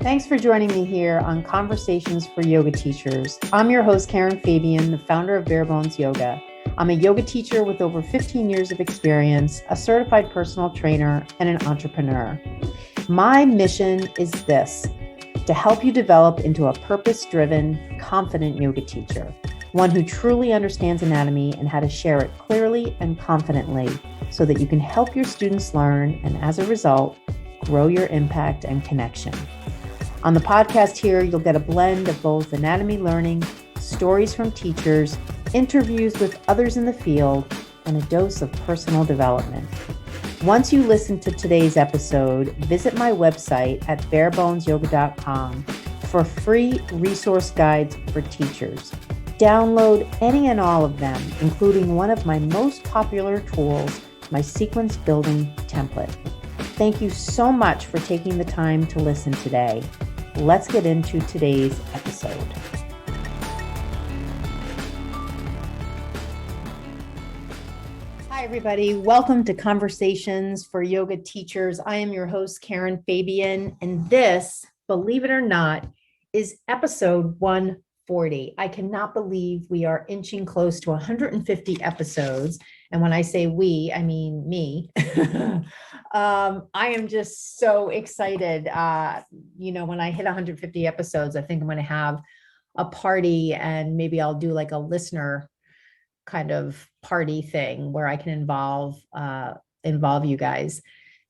Thanks for joining me here on Conversations for Yoga Teachers. I'm your host, Karen Fabian, the founder of Bare Bones Yoga. I'm a yoga teacher with over 15 years of experience, a certified personal trainer, and an entrepreneur. My mission is this: to help you develop into a purpose-driven, confident yoga teacher, one who truly understands anatomy and how to share it clearly and confidently so that you can help your students learn and, as a result, grow your impact and connection. On the podcast here, you'll get a blend of both anatomy learning, stories from teachers, interviews with others in the field, and a dose of personal development. Once you listen to today's episode, visit my website at barebonesyoga.com for free resource guides for teachers. Download any and all of them, including one of my most popular tools, my sequence building template. Thank you so much for taking the time to listen today. Let's get into today's episode. Hi, everybody. Welcome to Conversations for Yoga Teachers. I am your host, Karen Fabian, and this, believe it or not, is episode 140. I cannot believe we are inching close to 150 episodes. And when I say we, I mean me. I am just so excited. When I hit 150 episodes, I think I'm going to have a party, and maybe I'll do like a listener kind of party thing where I can involve you guys.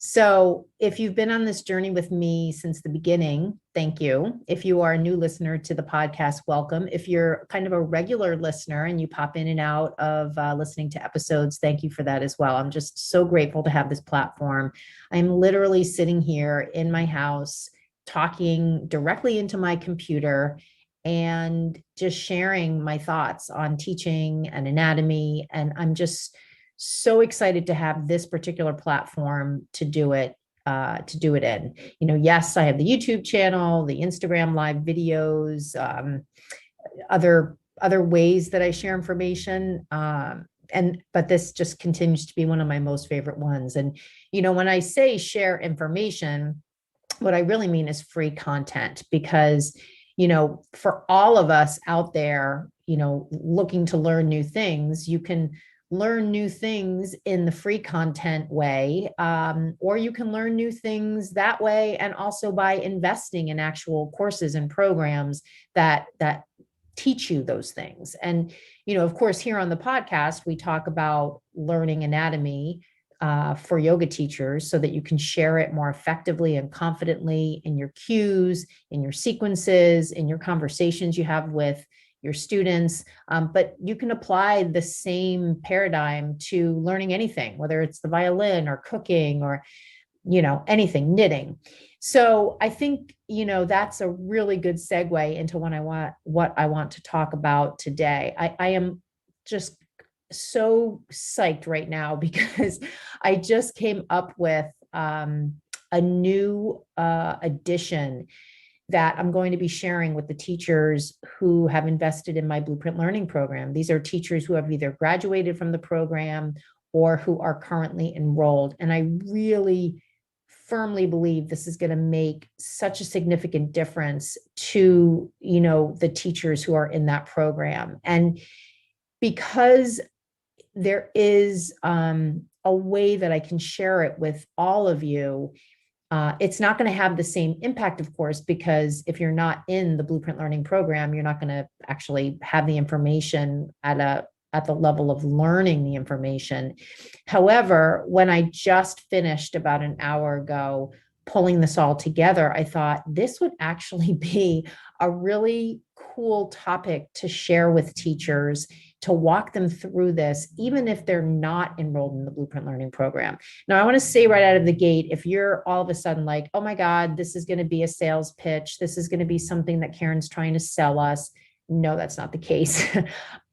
So if you've been on this journey with me since the beginning, thank you. If you are a new listener to the podcast, welcome. If you're kind of a regular listener and you pop in and out of listening to episodes, thank you for that as well. I'm just so grateful to have this platform. I'm literally sitting here in my house, talking directly into my computer and just sharing my thoughts on teaching and anatomy. And I'm just so excited to have this particular platform to do it in. Yes, I have the YouTube channel, the Instagram live videos, other ways that I share information. But this just continues to be one of my most favorite ones. And, when I say share information, what I really mean is free content, because, for all of us out there, looking to learn new things, you can learn new things in the free content way, or you can learn new things that way, and also by investing in actual courses and programs that teach you those things. And, of course, here on the podcast, we talk about learning anatomy for yoga teachers so that you can share it more effectively and confidently in your cues, in your sequences, in your conversations you have with your students. But you can apply the same paradigm to learning anything, whether it's the violin or cooking or, anything, knitting. So I think, that's a really good segue into what I want to talk about today. I am just so psyched right now because I just came up with a new addition that I'm going to be sharing with the teachers who have invested in my Blueprint Learning program. These are teachers who have either graduated from the program or who are currently enrolled. And I really firmly believe this is going to make such a significant difference to, the teachers who are in that program. And because there is a way that I can share it with all of you, it's not going to have the same impact, of course, because if you're not in the Blueprint Learning program, you're not going to actually have the information at the level of learning the information. However, when I just finished about an hour ago pulling this all together, I thought this would actually be a really cool topic to share with teachers, to walk them through this, even if they're not enrolled in the Blueprint Learning program. Now, I want to say right out of the gate, if you're all of a sudden like, oh my God, this is going to be a sales pitch, this is going to be something that Karen's trying to sell us. No, that's not the case.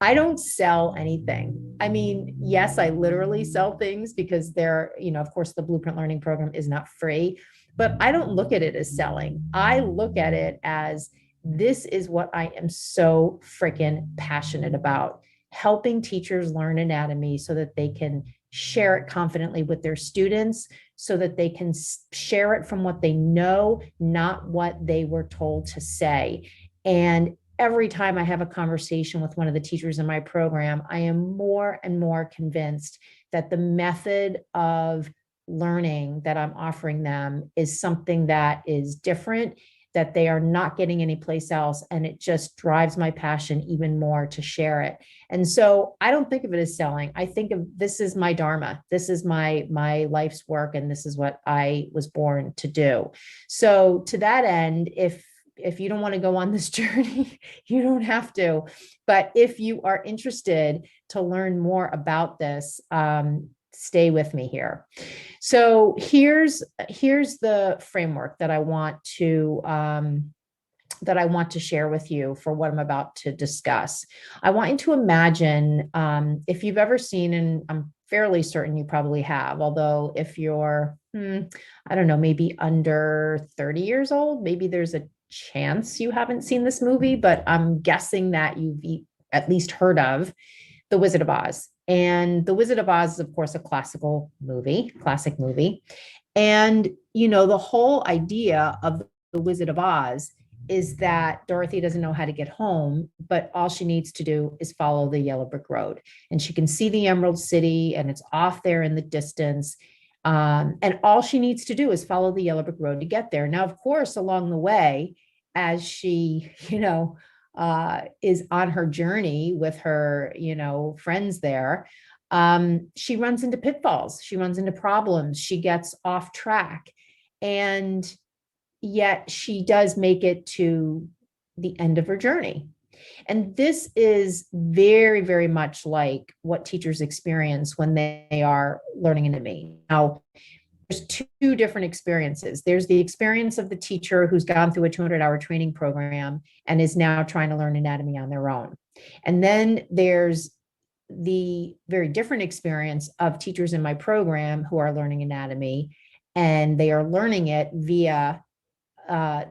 I don't sell anything. I mean, yes, I literally sell things because of course, the Blueprint Learning program is not free, but I don't look at it as selling. I look at it as, this is what I am so freaking passionate about: helping teachers learn anatomy so that they can share it confidently with their students, so that they can share it from what they know, not what they were told to say. And every time I have a conversation with one of the teachers in my program, I am more and more convinced that the method of learning that I'm offering them is something that is different, that they are not getting anyplace else. And it just drives my passion even more to share it. And so I don't think of it as selling. I think of this is my dharma. This is my life's work. And this is what I was born to do. So to that end, if you don't want to go on this journey, you don't have to. But if you are interested to learn more about this, stay with me here. So here's the framework that I want to share with you for what I'm about to discuss. I want you to imagine, if you've ever seen, and I'm fairly certain you probably have, although if you're, I don't know, maybe under 30 years old, maybe there's a chance you haven't seen this movie, but I'm guessing that you've at least heard of The Wizard of Oz. And The Wizard of Oz is, of course, a classic movie. And, the whole idea of The Wizard of Oz is that Dorothy doesn't know how to get home, but all she needs to do is follow the yellow brick road. And she can see the Emerald City, and it's off there in the distance. And all she needs to do is follow the yellow brick road to get there. Now, of course, along the way, as she, is on her journey with her, friends there, she runs into pitfalls. She runs into problems. She gets off track. And yet she does make it to the end of her journey. And this is very, very much like what teachers experience when they are learning anatomy. Now, there's two different experiences. There's the experience of the teacher who's gone through a 200-hour training program and is now trying to learn anatomy on their own. And then there's the very different experience of teachers in my program who are learning anatomy, and they are learning it via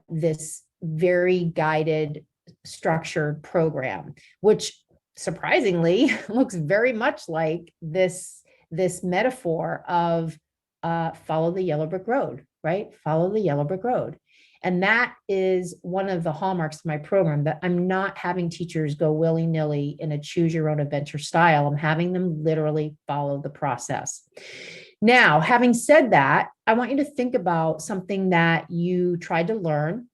this very guided, structured program, which surprisingly looks very much like this metaphor of follow the yellow brick road, right? Follow the yellow brick road. And that is one of the hallmarks of my program, that I'm not having teachers go willy-nilly in a choose your own adventure style. I'm having them literally follow the process. Now, having said that, I want you to think about something that you tried to learn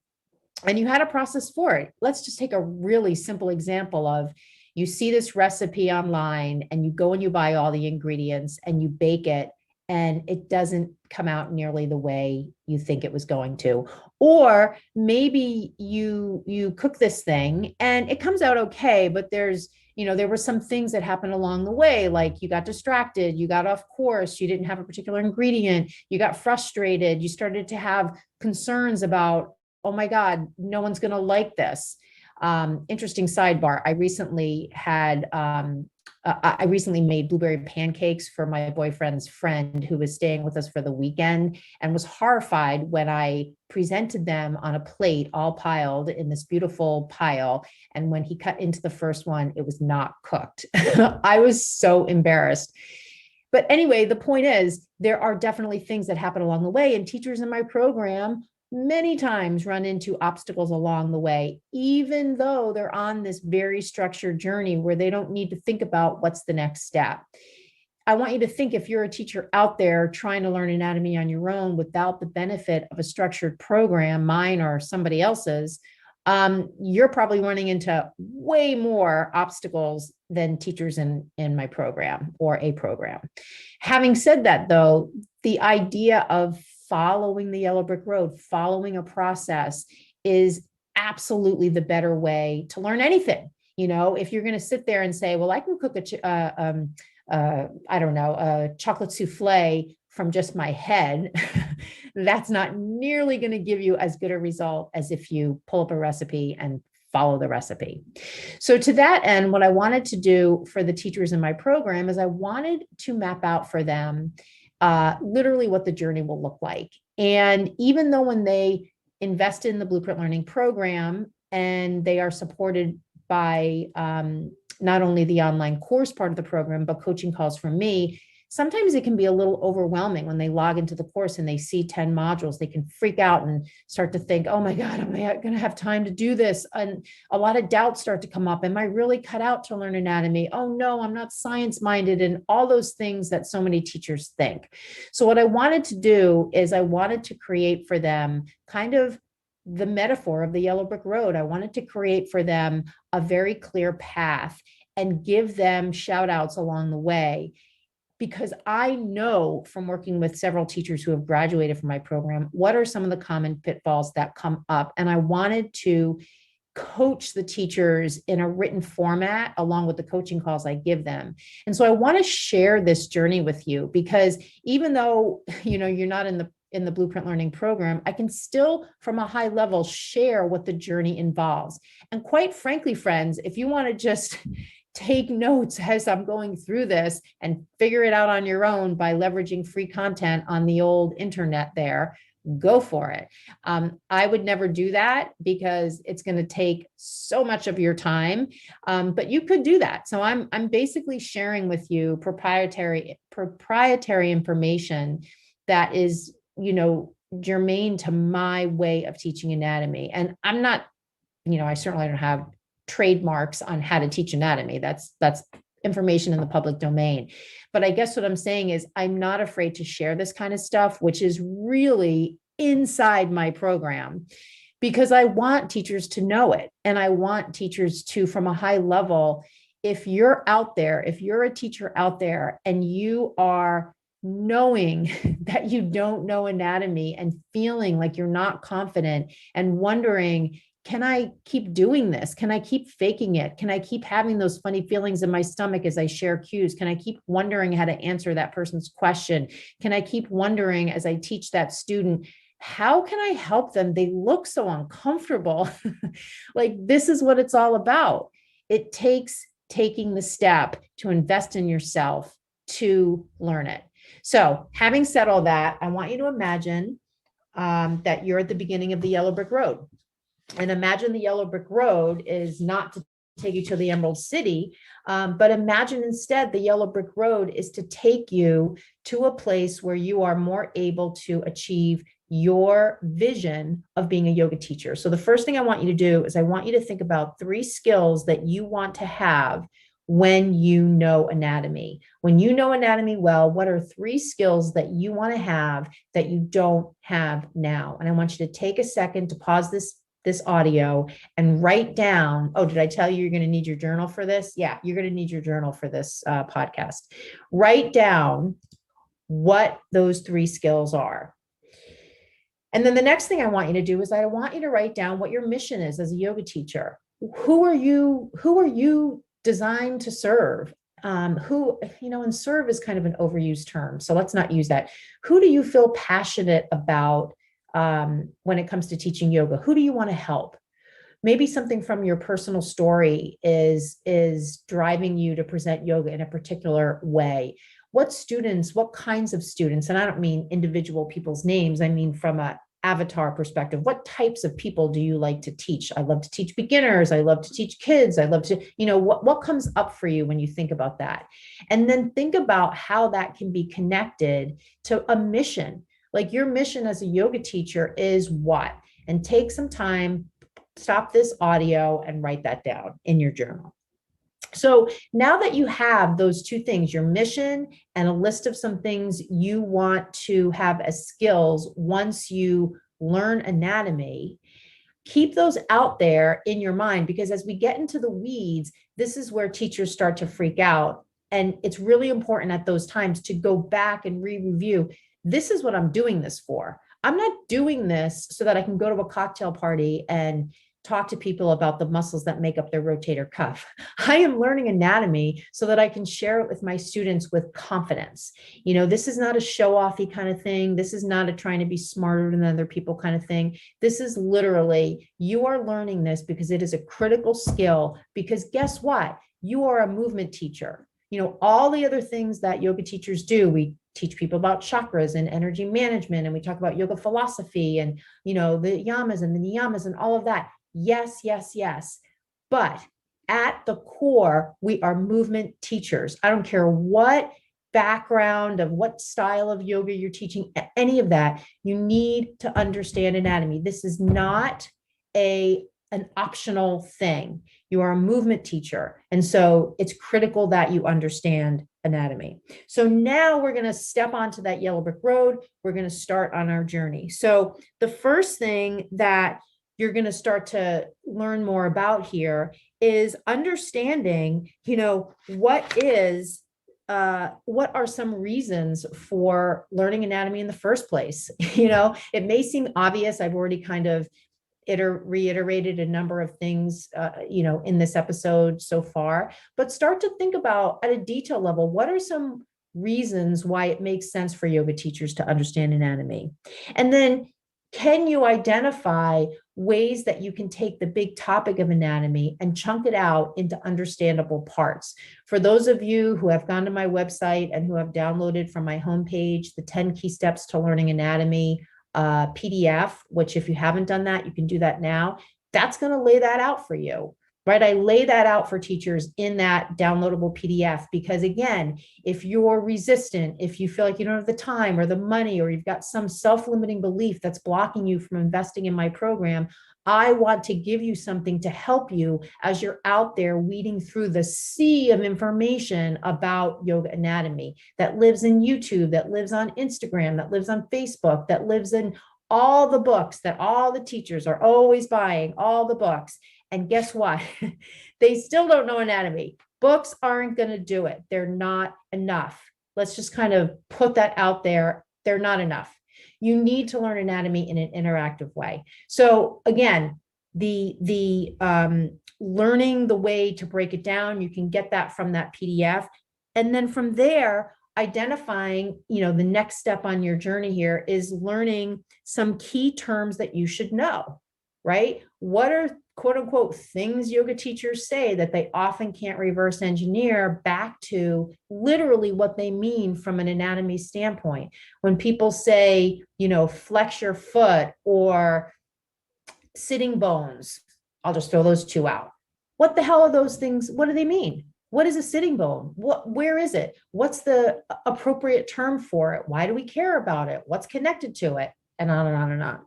and you had a process for it. Let's just take a really simple example of, you see this recipe online and you go and you buy all the ingredients and you bake it, and it doesn't come out nearly the way you think it was going to. Or maybe you cook this thing and it comes out okay, but there were some things that happened along the way, like you got distracted, you got off course, you didn't have a particular ingredient, you got frustrated, you started to have concerns about, oh my God, no one's going to like this. Interesting sidebar. I recently made blueberry pancakes for my boyfriend's friend who was staying with us for the weekend, and was horrified when I presented them on a plate, all piled in this beautiful pile. And when he cut into the first one, it was not cooked. I was so embarrassed. But anyway, the point is, there are definitely things that happen along the way, and teachers in my program many times run into obstacles along the way, even though they're on this very structured journey where they don't need to think about what's the next step. I want you to think, if you're a teacher out there trying to learn anatomy on your own without the benefit of a structured program, mine or somebody else's, you're probably running into way more obstacles than teachers in my program or a program. Having said that, though, the idea of following the yellow brick road, following a process, is absolutely the better way to learn anything. If you're going to sit there and say, well, I can cook a chocolate souffle from just my head, that's not nearly going to give you as good a result as if you pull up a recipe and follow the recipe. So to that end, what I wanted to do for the teachers in my program is I wanted to map out for them literally what the journey will look like. And even though when they invest in the Blueprint Learning program and they are supported by not only the online course part of the program, but coaching calls from me, sometimes it can be a little overwhelming when they log into the course and they see 10 modules. They can freak out and start to think, oh my God, am I going to have time to do this? And a lot of doubts start to come up. Am I really cut out to learn anatomy? Oh no, I'm not science minded, and all those things that so many teachers think. So what I wanted to do is I wanted to create for them kind of the metaphor of the yellow brick road. I wanted to create for them a very clear path and give them shout outs along the way, because I know from working with several teachers who have graduated from my program, what are some of the common pitfalls that come up. And I wanted to coach the teachers in a written format along with the coaching calls I give them. And so I want to share this journey with you, because even though, you're not in the Blueprint Learning program, I can still, from a high level, share what the journey involves. And quite frankly, friends, if you want to just take notes as I'm going through this and figure it out on your own by leveraging free content on the old internet there, go for it. I would never do that because it's going to take so much of your time, but you could do that. So I'm basically sharing with you proprietary information that is, germane to my way of teaching anatomy. And I'm not, I certainly don't have trademarks on how to teach anatomy. That's information in the public domain. But I guess what I'm saying is I'm not afraid to share this kind of stuff, which is really inside my program, because I want teachers to know it. And I want teachers to, from a high level, if you're out there, if you're a teacher out there and you are knowing that you don't know anatomy and feeling like you're not confident and wondering, can I keep doing this? Can I keep faking it? Can I keep having those funny feelings in my stomach as I share cues? Can I keep wondering how to answer that person's question? Can I keep wondering as I teach that student, how can I help them? They look so uncomfortable. Like, this is what it's all about. It takes taking the step to invest in yourself to learn it. So having said all that, I want you to imagine that you're at the beginning of the yellow brick road. And imagine the yellow brick road is not to take you to the Emerald City, but imagine instead the yellow brick road is to take you to a place where you are more able to achieve your vision of being a yoga teacher. So the first thing I want you to do is I want you to think about 3 skills that you want to have when you know anatomy. When you know anatomy well, what are 3 skills that you want to have that you don't have now? And I want you to take a second to pause this audio and write down. Oh, did I tell you you're going to need your journal for this? Yeah, you're going to need your journal for this podcast. Write down what those 3 skills are. And then the next thing I want you to do is I want you to write down what your mission is as a yoga teacher. Who are you designed to serve? And serve is kind of an overused term, so let's not use that. Who do you feel passionate about when it comes to teaching yoga? Who do you want to help? Maybe something from your personal story is driving you to present yoga in a particular way. What kinds of students, and I don't mean individual people's names, I mean from a avatar perspective, what types of people do you like to teach? I love to teach beginners. I love to teach kids. I love to, what comes up for you when you think about that? And then think about how that can be connected to a mission. Like, your mission as a yoga teacher is what? And take some time, stop this audio and write that down in your journal. So now that you have those 2 things, your mission and a list of some things you want to have as skills once you learn anatomy, keep those out there in your mind, because as we get into the weeds, this is where teachers start to freak out. And it's really important at those times to go back and re-review. This is what I'm doing this for. I'm not doing this so that I can go to a cocktail party and talk to people about the muscles that make up their rotator cuff. I am learning anatomy so that I can share it with my students with confidence. This is not a show-offy kind of thing. This is not a trying to be smarter than other people kind of thing. This is literally, you are learning this because it is a critical skill, because guess what? You are a movement teacher. All the other things that yoga teachers do, we teach people about chakras and energy management, and we talk about yoga philosophy and, the yamas and the niyamas and all of that. Yes, yes, yes. But at the core, we are movement teachers. I don't care what background of what style of yoga you're teaching, any of that, you need to understand anatomy. This is not an optional thing. You are a movement teacher. And so it's critical that you understand anatomy. So now we're going to step onto that yellow brick road. We're going to start on our journey. So the first thing that you're going to start to learn more about here is understanding, what are some reasons for learning anatomy in the first place? It may seem obvious. I've already kind of reiterated a number of things, in this episode so far, but start to think about at a detail level, what are some reasons why it makes sense for yoga teachers to understand anatomy? And then can you identify ways that you can take the big topic of anatomy and chunk it out into understandable parts? For those of you who have gone to my website and who have downloaded from my homepage, the 10 Key Steps to Learning Anatomy PDF, which if you haven't done that, you can do that now. That's going to lay that out for you, right? I lay that out for teachers in that downloadable PDF, because again, if you're resistant, if you feel like you don't have the time or the money, or you've got some self-limiting belief that's blocking you from investing in my program, I want to give you something to help you as you're out there weeding through the sea of information about yoga anatomy that lives in YouTube, that lives on Instagram, that lives on Facebook, that lives in all the books that all the teachers are always buying, all the books. And guess what? They still don't know anatomy. Books aren't going to do it. They're not enough. Let's just kind of put that out there. They're not enough. You need to learn anatomy in an interactive way. So again, the learning the way to break it down, you can get that from that PDF. And then from there, identifying, the next step on your journey here is learning some key terms that you should know, right? What are quote unquote things yoga teachers say that they often can't reverse engineer back to literally what they mean from an anatomy standpoint? When people say, flex your foot or sitting bones, I'll just throw those two out. What the hell are those things? What do they mean? What is a sitting bone? Where is it? What's the appropriate term for it? Why do we care about it? What's connected to it? And on and on and on.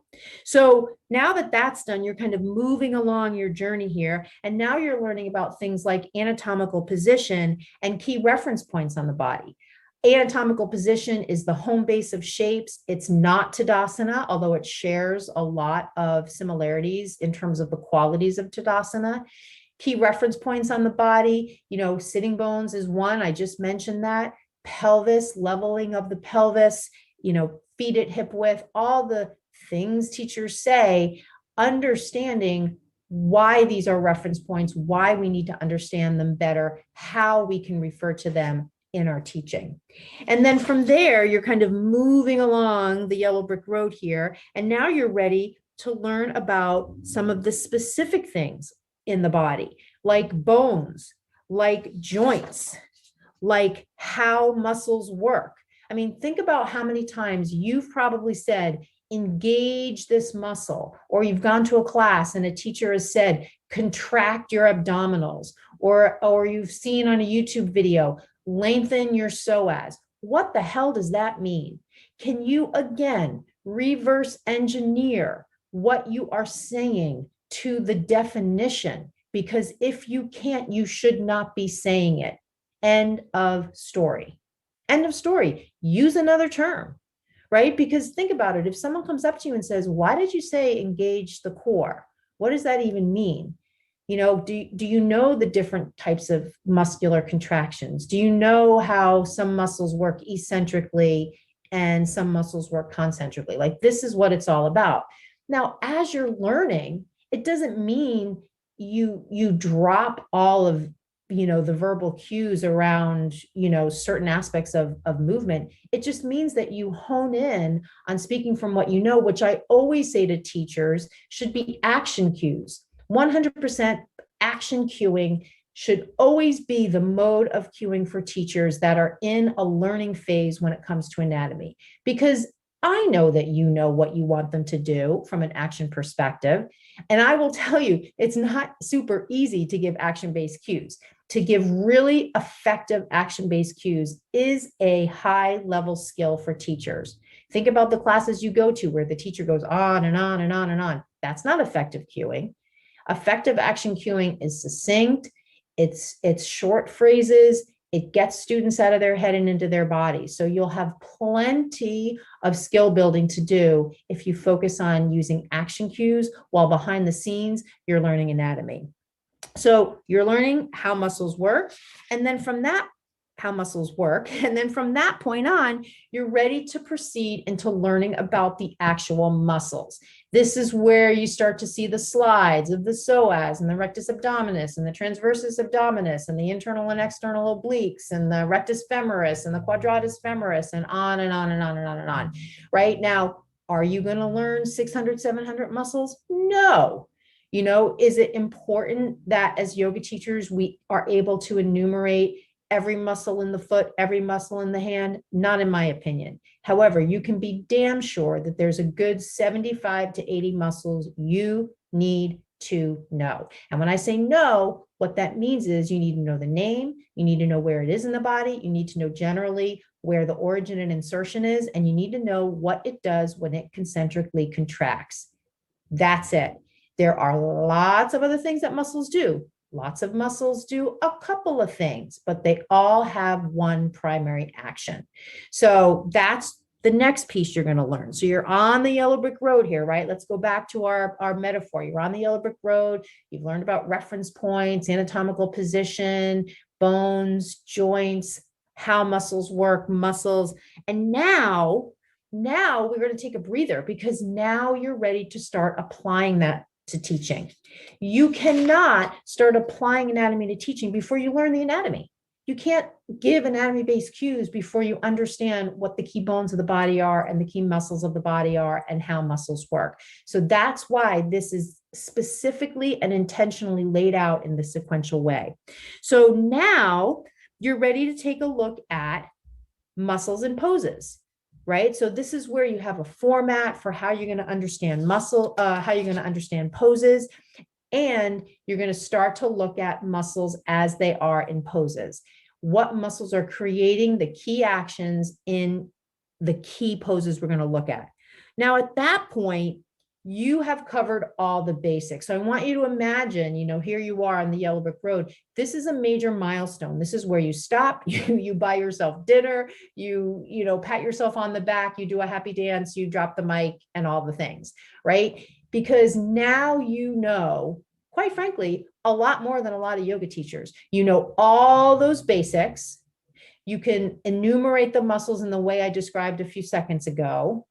So now that that's done, you're kind of moving along your journey here. And now you're learning about things like anatomical position and key reference points on the body. Anatomical position is the home base of shapes. It's not Tadasana, although it shares a lot of similarities in terms of the qualities of Tadasana. Key reference points on the body, sitting bones is one. I just mentioned that. Pelvis, leveling of the pelvis, feet at hip width, all the things teachers say, understanding why these are reference points, why we need to understand them better, how we can refer to them in our teaching. And then from there, you're kind of moving along the yellow brick road here. And now you're ready to learn about some of the specific things in the body, like bones, like joints, like how muscles work. I mean, think about how many times you've probably said, engage this muscle, or you've gone to a class and a teacher has said, contract your abdominals, or you've seen on a YouTube video, lengthen your psoas. What the hell does that mean? Can you, again, reverse engineer what you are saying to the definition? Because if you can't, you should not be saying it. End of story. End of story. Use another term, right? Because think about it. If someone comes up to you and says, why did you say engage the core? What does that even mean? Do you know the different types of muscular contractions? Do you know how some muscles work eccentrically and some muscles work concentrically? Like, this is what it's all about. Now, as you're learning, it doesn't mean you drop all of the verbal cues around certain aspects of movement. It just means that you hone in on speaking from what you know, which I always say to teachers should be action cues. 100% action cueing should always be the mode of cueing for teachers that are in a learning phase when it comes to anatomy, because I know that you know what you want them to do from an action perspective. And I will tell you, it's not super easy to give action-based cues. to give really effective action-based cues is a high-level skill for teachers. Think about the classes you go to where the teacher goes on and on and on and on. That's not effective cueing. Effective action cueing is succinct, it's short phrases, it gets students out of their head and into their body. So you'll have plenty of skill building to do if you focus on using action cues while behind the scenes, you're learning anatomy. So you're learning how muscles work. And then from that, how muscles work. And then from that point on, you're ready to proceed into learning about the actual muscles. This is where you start to see the slides of the psoas and the rectus abdominis and the transversus abdominis and the internal and external obliques and the rectus femoris and the quadratus femoris and on and on and on and on and on. Right now, are you going to learn 600, 700 muscles? No. You know, is it important that as yoga teachers, we are able to enumerate every muscle in the foot, every muscle in the hand? Not in my opinion. However, you can be damn sure that there's a good 75 to 80 muscles you need to know. And when I say know, what that means is you need to know the name, you need to know where it is in the body, you need to know generally where the origin and insertion is, and you need to know what it does when it concentrically contracts. That's it. There are lots of other things that muscles do. Lots of muscles do a couple of things, but they all have one primary action. So that's the next piece you're going to learn. So you're on the yellow brick road here, right? Let's go back to our metaphor. You're on the yellow brick road. You've learned about reference points, anatomical position, bones, joints, how muscles work, muscles. And now we're going to take a breather because now you're ready to start applying that to teaching. You cannot start applying anatomy to teaching before you learn the anatomy. You can't give anatomy-based cues before you understand what the key bones of the body are and the key muscles of the body are and how muscles work. So that's why this is specifically and intentionally laid out in the sequential way. So now you're ready to take a look at muscles and poses. Right? So this is where you have a format for how you're going to understand how you're going to understand poses, and you're going to start to look at muscles as they are in poses. What muscles are creating the key actions in the key poses we're going to look at. Now, at that point, you have covered all the basics. So I want you to imagine, you know, here you are on the yellow brick road. This is a major milestone. This is where you stop, you buy yourself dinner, you pat yourself on the back, you do a happy dance, you drop the mic and all the things, right? Because now you know, quite frankly, a lot more than a lot of yoga teachers. You know all those basics. You can enumerate the muscles in the way I described a few seconds ago.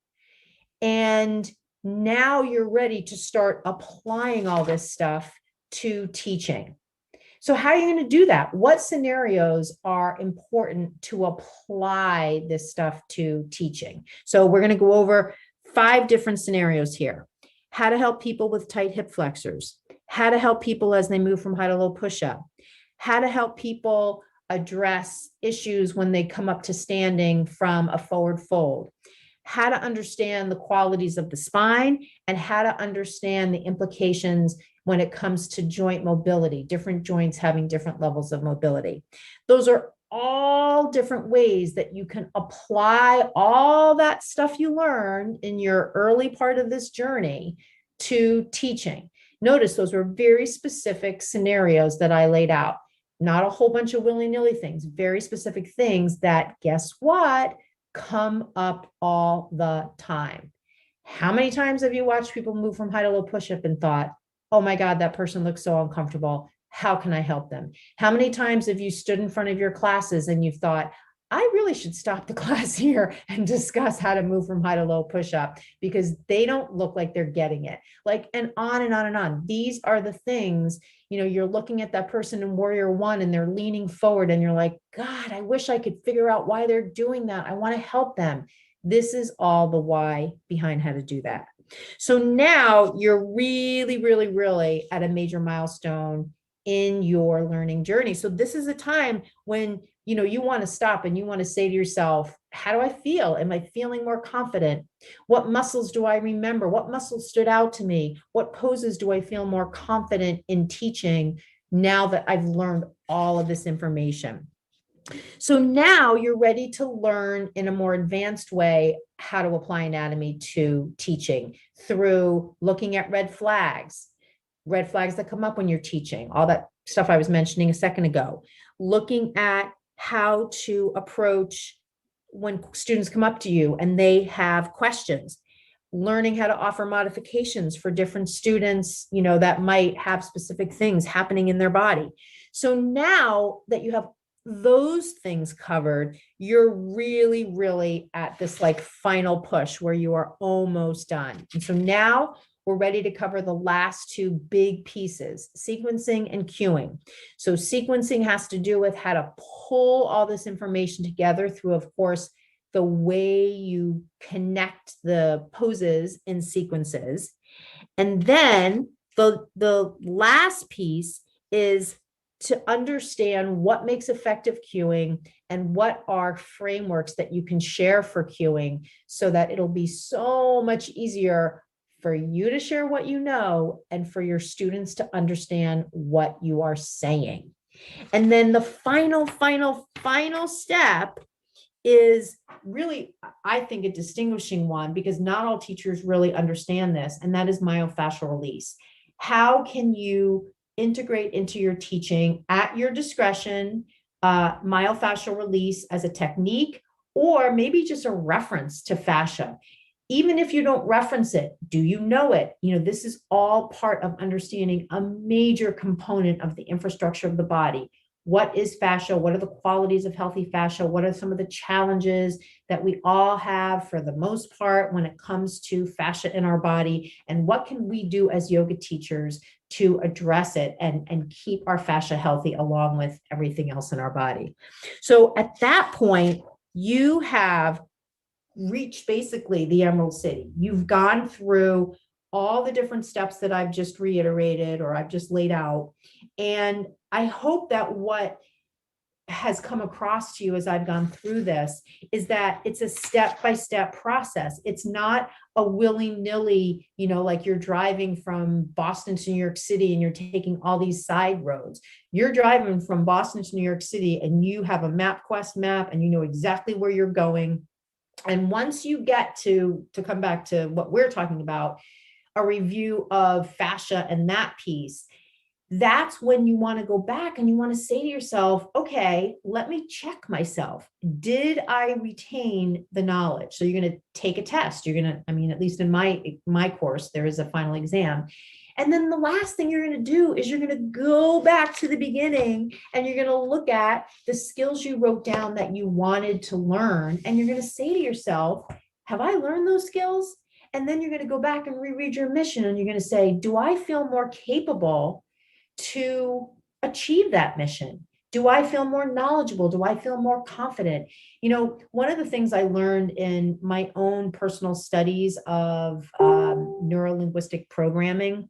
And now you're ready to start applying all this stuff to teaching. So how are you going to do that? What scenarios are important to apply this stuff to teaching? So we're going to go over 5 different scenarios here. How to help people with tight hip flexors. How to help people as they move from high to low push-up. How to help people address issues when they come up to standing from a forward fold. How to understand the qualities of the spine, and how to understand the implications when it comes to joint mobility, different joints having different levels of mobility. Those are all different ways that you can apply all that stuff you learned in your early part of this journey to teaching. Notice those were very specific scenarios that I laid out, not a whole bunch of willy-nilly things, very specific things that, guess what, come up all the time. How many times have you watched people move from high to low push-up and thought, oh my God, that person looks so uncomfortable. How can I help them? How many times have you stood in front of your classes and you've thought, I really should stop the class here and discuss how to move from high to low push-up because they don't look like they're getting it. Like, and on and on and on. These are the things, you know, you're looking at that person in Warrior One and they're leaning forward and you're like, God, I wish I could figure out why they're doing that. I want to help them. This is all the why behind how to do that. So now you're really, really, really at a major milestone in your learning journey. So this is a time when, you know, you want to stop and you want to say to yourself, how do I feel? Am I feeling more confident? What muscles do I remember? What muscles stood out to me? What poses do I feel more confident in teaching now that I've learned all of this information. So now you're ready to learn in a more advanced way how to apply anatomy to teaching through looking at red flags that come up when you're teaching, all that stuff I was mentioning a second ago, looking at how to approach when students come up to you and they have questions, learning how to offer modifications for different students, that might have specific things happening in their body. So now that you have those things covered, you're really, really at this like final push where you are almost done. And so now we're ready to cover the last two big pieces, sequencing and cueing. So sequencing has to do with how to pull all this information together through, of course, the way you connect the poses in sequences. And then the last piece is to understand what makes effective cueing and what are frameworks that you can share for cueing so that it'll be so much easier for you to share what you know and for your students to understand what you are saying. And then the final step is really, I think, a distinguishing one because not all teachers really understand this, and that is myofascial release. How can you integrate into your teaching at your discretion myofascial release as a technique, or maybe just a reference to fascia? Even if you don't reference it, do you know it? This is all part of understanding a major component of the infrastructure of the body. What is fascia? What are the qualities of healthy fascia? What are some of the challenges that we all have for the most part when it comes to fascia in our body? And what can we do as yoga teachers to address it and keep our fascia healthy along with everything else in our body? So at that point, you have reached basically the Emerald City. You've gone through all the different steps that I've just reiterated or I've just laid out. And I hope that what has come across to you as I've gone through this is that it's a step-by-step process. It's not a willy-nilly, like you're driving from Boston to New York City and you're taking all these side roads. You're driving from Boston to New York City and you have a MapQuest map and you know exactly where you're going. And once you get to come back to what we're talking about, a review of fascia and that piece, that's when you want to go back and you want to say to yourself, okay, let me check myself. Did I retain the knowledge? So you're going to take a test. You're going to, at least in my course, there is a final exam. And then the last thing you're going to do is you're going to go back to the beginning and you're going to look at the skills you wrote down that you wanted to learn. And you're going to say to yourself, have I learned those skills? And then you're going to go back and reread your mission and you're going to say, do I feel more capable to achieve that mission? Do I feel more knowledgeable? Do I feel more confident? One of the things I learned in my own personal studies of neurolinguistic programming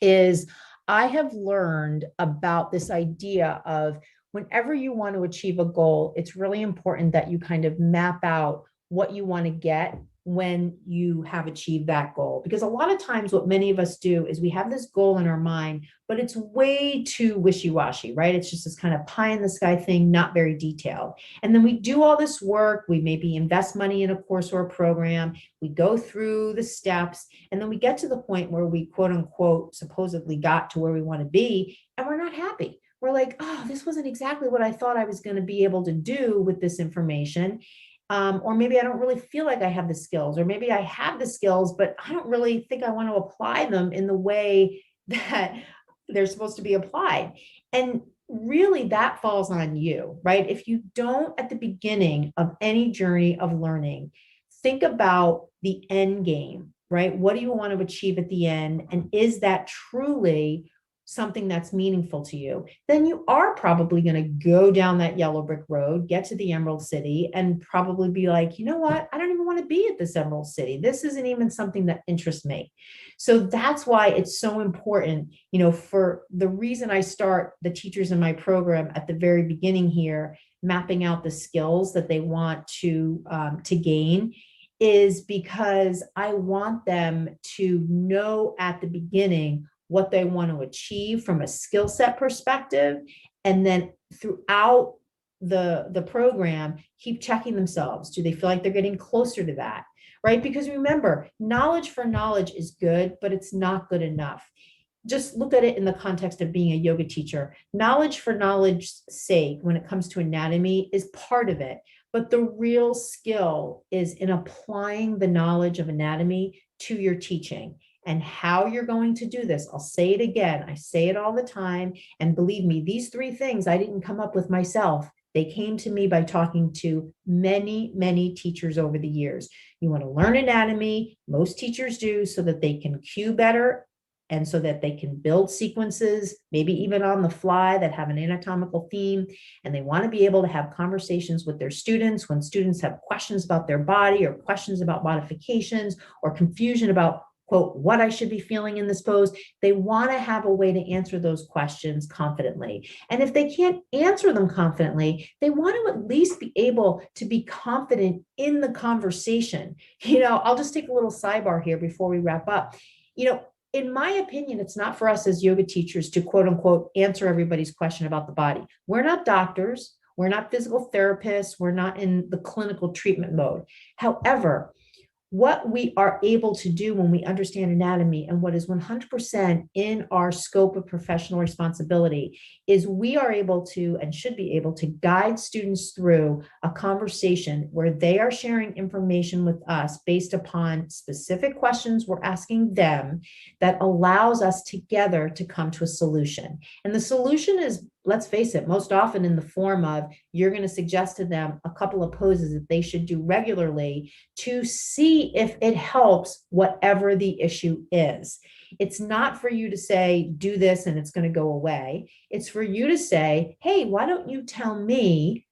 is I have learned about this idea of whenever you want to achieve a goal, it's really important that you kind of map out what you want to get when you have achieved that goal. Because a lot of times what many of us do is we have this goal in our mind, but it's way too wishy-washy, right? It's just this kind of pie in the sky thing, not very detailed. And then we do all this work, we maybe invest money in a course or a program, we go through the steps, and then we get to the point where we quote unquote supposedly got to where we want to be, and we're not happy. We're like, oh, this wasn't exactly what I thought I was going to be able to do with this information. Or maybe I don't really feel like I have the skills, or maybe I have the skills, but I don't really think I want to apply them in the way that they're supposed to be applied. And really that falls on you, right? If you don't, at the beginning of any journey of learning, think about the end game, right? What do you want to achieve at the end? And is that truly something that's meaningful to you? Then you are probably going to go down that yellow brick road, get to the Emerald City, and probably be like, you know what? I don't even want to be at this Emerald City. This isn't even something that interests me. So that's why it's so important, for the reason I start the teachers in my program at the very beginning here, mapping out the skills that they want to gain, is because I want them to know at the beginning what they want to achieve from a skill set perspective. And then throughout the program, keep checking themselves. Do they feel like they're getting closer to that? Right? Because remember, knowledge for knowledge is good, but it's not good enough. Just look at it in the context of being a yoga teacher. Knowledge for knowledge's sake, when it comes to anatomy, is part of it. But the real skill is in applying the knowledge of anatomy to your teaching. And how you're going to do this, I'll say it again. I say it all the time. And believe me, these three things I didn't come up with myself. They came to me by talking to many, many teachers over the years. You want to learn anatomy, most teachers do, so that they can cue better and so that they can build sequences, maybe even on the fly, that have an anatomical theme. And they want to be able to have conversations with their students when students have questions about their body or questions about modifications or confusion about, quote, what I should be feeling in this pose. They want to have a way to answer those questions confidently. And if they can't answer them confidently, they want to at least be able to be confident in the conversation. I'll just take a little sidebar here before we wrap up. In my opinion, it's not for us as yoga teachers to, quote unquote, answer everybody's question about the body. We're not doctors. We're not physical therapists. We're not in the clinical treatment mode. However, what we are able to do when we understand anatomy, and what is 100% in our scope of professional responsibility, is we are able to and should be able to guide students through a conversation where they are sharing information with us based upon specific questions we're asking them that allows us together to come to a solution. And the solution is, let's face it, most often in the form of, you're going to suggest to them a couple of poses that they should do regularly to see if it helps whatever the issue is. It's not for you to say, do this and it's going to go away. It's for you to say, hey, why don't you tell me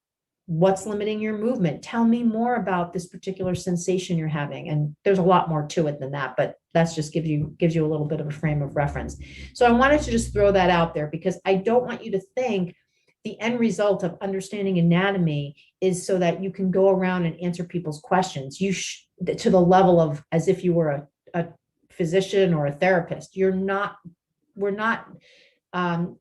what's limiting your movement? Tell me more about this particular sensation you're having. And there's a lot more to it than that, but that's just gives you a little bit of a frame of reference. So I wanted to just throw that out there, because I don't want you to think the end result of understanding anatomy is so that you can go around and answer people's questions. To the level of as if you were a physician or a therapist. We're not,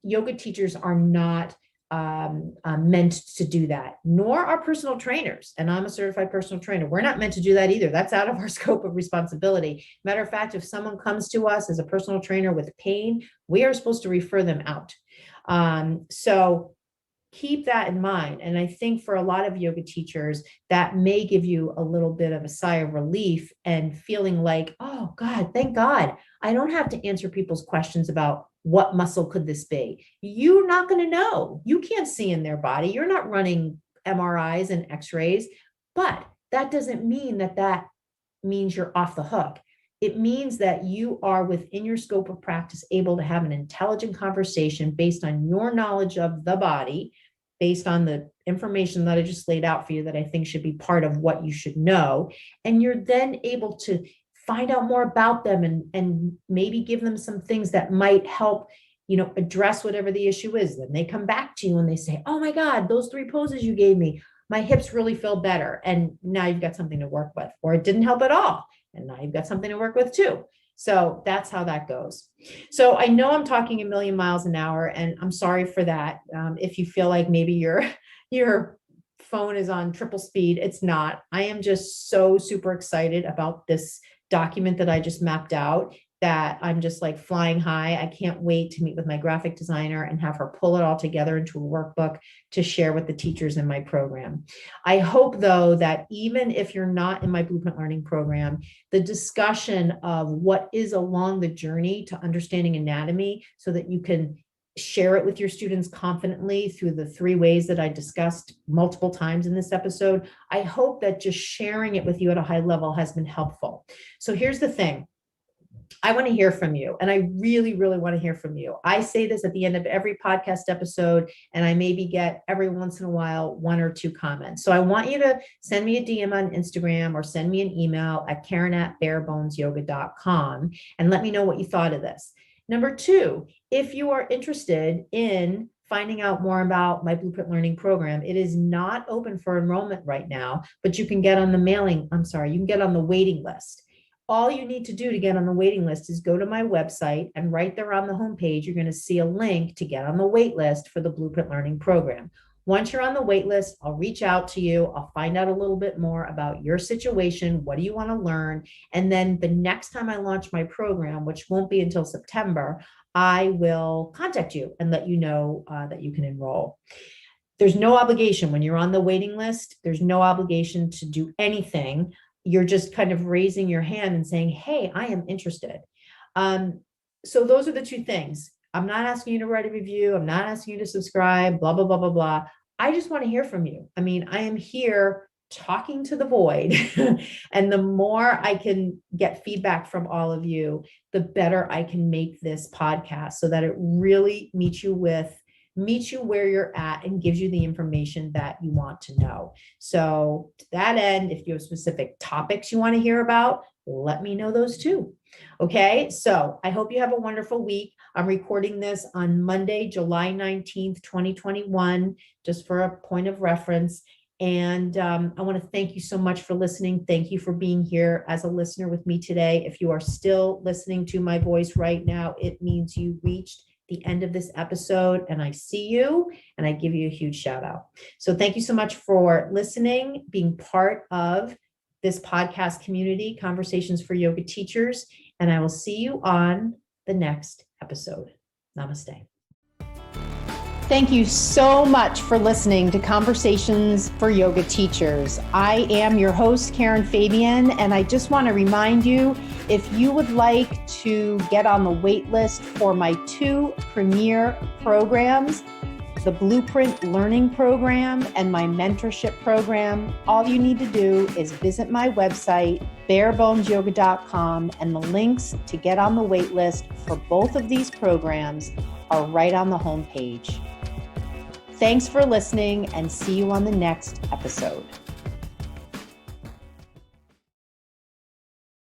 yoga teachers are not meant to do that, nor are personal trainers. And I'm a certified personal trainer. We're not meant to do that either. That's out of our scope of responsibility. Matter of fact, if someone comes to us as a personal trainer with pain, we are supposed to refer them out. So keep that in mind. And I think for a lot of yoga teachers, that may give you a little bit of a sigh of relief and feeling like, oh God, thank God, I don't have to answer people's questions about what muscle could this be. You're not going to know. You can't see in their body. You're not running MRIs and x-rays, but that doesn't mean that means you're off the hook. It means that you are within your scope of practice able to have an intelligent conversation based on your knowledge of the body, based on the information that I just laid out for you that I think should be part of what you should know. And you're then able to find out more about them and maybe give them some things that might help, address whatever the issue is. Then they come back to you and they say, oh my God, those 3 poses you gave me, my hips really feel better. And now you've got something to work with. Or it didn't help at all, and now you've got something to work with too. So that's how that goes. So I know I'm talking a million miles an hour, and I'm sorry for that. If you feel like maybe your phone is on triple speed, it's not. I am just so super excited about this document that I just mapped out, that I'm just like flying high. I can't wait to meet with my graphic designer and have her pull it all together into a workbook to share with the teachers in my program. I hope, though, that even if you're not in my Blueprint Learning program, the discussion of what is along the journey to understanding anatomy, so that you can share it with your students confidently through the 3 ways that I discussed multiple times in this episode, I hope that just sharing it with you at a high level has been helpful. So here's the thing. I want to hear from you. And I really, really want to hear from you. I say this at the end of every podcast episode, and I maybe get every once in a while 1 or 2 comments. So I want you to send me a DM on Instagram or send me an email at Karen@barebonesyoga.com and let me know what you thought of this. Number 2, if you are interested in finding out more about my Blueprint Learning program, it is not open for enrollment right now, but you can get on the you can get on the waiting list. All you need to do to get on the waiting list is go to my website, and right there on the homepage, you're going to see a link to get on the wait list for the Blueprint Learning Program. Once you're on the wait list, I'll reach out to you. I'll find out a little bit more about your situation. What do you want to learn? And then the next time I launch my program, which won't be until September, I will contact you and let you know that you can enroll. There's no obligation when you're on the waiting list. There's no obligation to do anything. You're just kind of raising your hand and saying, hey, I am interested. So those are the two things. I'm not asking you to write a review. I'm not asking you to subscribe, blah, blah, blah, blah, blah. I just want to hear from you. I mean, I am here talking to the void. And the more I can get feedback from all of you, the better I can make this podcast so that it really meets you where you're at and gives you the information that you want to know. So to that end, if you have specific topics you want to hear about, let me know those too. Okay, so I hope you have a wonderful week. I'm recording this on Monday, July 19th, 2021, just for a point of reference. And I want to thank you so much for listening. Thank you for being here as a listener with me today. If you are still listening to my voice right now, it means you reached the end of this episode, and I see you and I give you a huge shout out. So thank you so much for listening, being part of this podcast community, Conversations for Yoga Teachers, and I will see you on the next episode. Namaste. Thank you so much for listening to Conversations for Yoga Teachers. I am your host, Karen Fabian, and I just want to remind you, if you would like to get on the wait list for my two premier programs, the Blueprint Learning Program and my mentorship program, all you need to do is visit my website, barebonesyoga.com, and the links to get on the wait list for both of these programs are right on the homepage. Thanks for listening, and see you on the next episode.